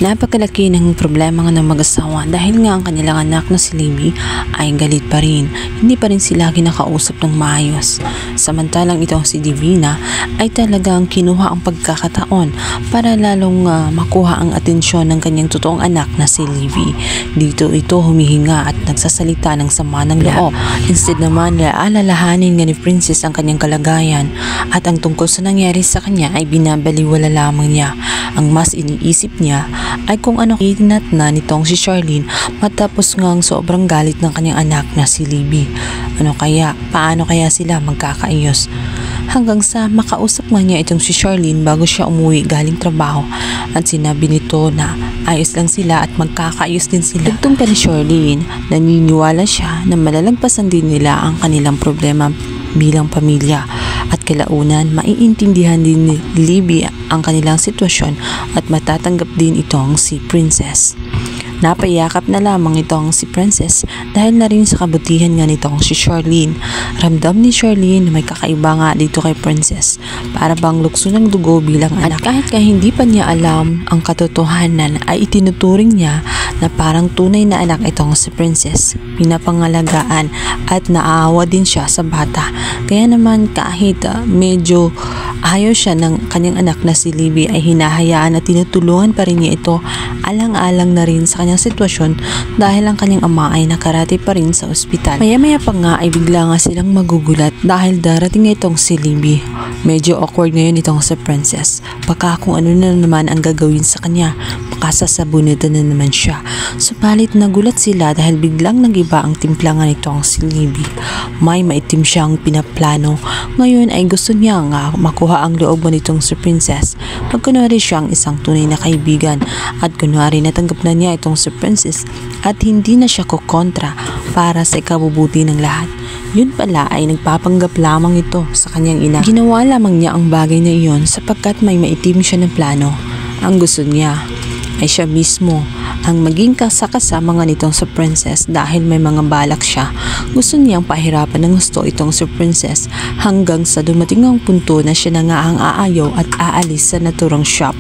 Napakalaki ng problema nga ng mag-asawa dahil nga ang kanilang anak na si Libby ay galit pa rin. Hindi pa rin sila kinakausap ng maayos. Samantalang itong si Divina ay talagang kinuha ang pagkakataon para lalong makuha ang atensyon ng kanyang totoong anak na si Libby. Dito ito humihinga at nagsasalita ng sama ng loob. Instead naman na alalahanin nga ni Princess ang kanyang kalagayan at ang tungkol sa nangyari sa kanya ay binabaliwala lamang niya. Ang mas iniisip niya ay kung ano kinat na nitong si Charlene matapos ngang sobrang galit ng kanyang anak na si Libby. Paano kaya sila magkakaayos? Hanggang sa makausap nga niya itong si Charlene bago siya umuwi galing trabaho at sinabi nito na ayos lang sila at magkakaayos din sila. Tugtong pa ni Charlene, naniniwala siya na malalagpasan din nila ang kanilang problema bilang pamilya at kalaunan maiintindihan din ni Libby ang kanilang sitwasyon at matatanggap din itong si Princess. Napayakap na lamang itong si Princess dahil na rin sa kabutihan nga nitong si Charlene. Ramdam ni Charlene na may kakaiba nga dito kay Princess, para bang lukso ng dugo bilang anak. At kahit hindi pa niya alam ang katotohanan ay itinuturing niya na parang tunay na anak itong si Princess. Pinapangalagaan at naaawa din siya sa bata. Kaya naman kahit medyo ayaw siya ng kanyang anak na si Libby ay hinahayaan at tinutulungan pa rin niya ito alang-alang na rin sa kanyang sitwasyon dahil ang kanyang ama ay nakarati pa rin sa ospital. Maya-maya pa nga ay bigla nga silang magugulat dahil darating itong si Libby. Medyo awkward ngayon itong si Princess. Baka kung ano na naman ang gagawin sa kanya, baka sasabunutan na naman siya. Subalit nagulat sila dahil biglang nagiba ang timplangan nitong si Libby. May maitim siyang pinaplano. Ngayon ay gusto niya nga makuha ang loob nitong si Princess. Magkunwari siyang isang tunay na kaibigan at kunwari natanggap na niya itong si Princess at hindi na siya kukontra para sa ikabubuti ng lahat. Yun pala ay nagpapanggap lamang ito sa kanyang ina. Ginawa lamang niya ang bagay na iyon sapagkat may maitim siya ng plano. Ang gusto niya ay siya mismo ang maging kasama nga nitong si Princess dahil may mga balak siya. Gusto niyang pahirapan ng gusto itong si Princess hanggang sa dumating ang punto na siya na nga ang aayaw at aalis sa naturang shop.